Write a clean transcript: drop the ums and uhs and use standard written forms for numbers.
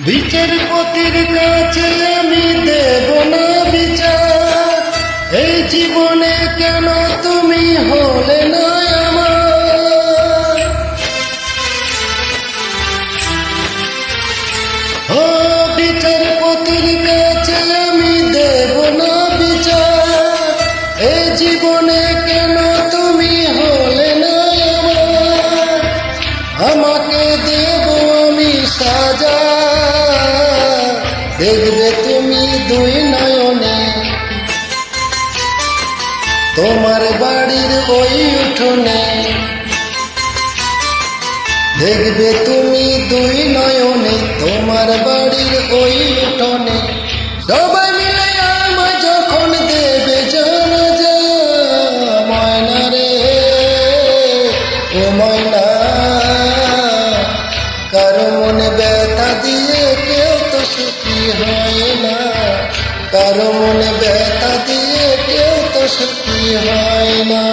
বিচারপতির কাছে আমি দেব না বিচার, এই জীবনে কেন তুমি হলে না আমার। ও বিচারপতির কাছে আমি দেব না বিচার, এই জীবনে কেন তুমি হলে না আমার। আমাকে দেব আমি সাজা, দেখবে তুমি দুই নয়নে, তোমার বাড়ির ওই উঠোনে। দেখবে তুমি দুই নয়নে, তোমার বাড়ির ওই উঠোনে। সবাই মিলে আমায় যখন দেবে জানাজা, ময়না রে ও ময়না, কারো মনে ব্যথা দিয়ে কেউ তো সুখী হয় না, কারো মনে ব্যথা দিয়ে কেউ তো সুখী হয় না।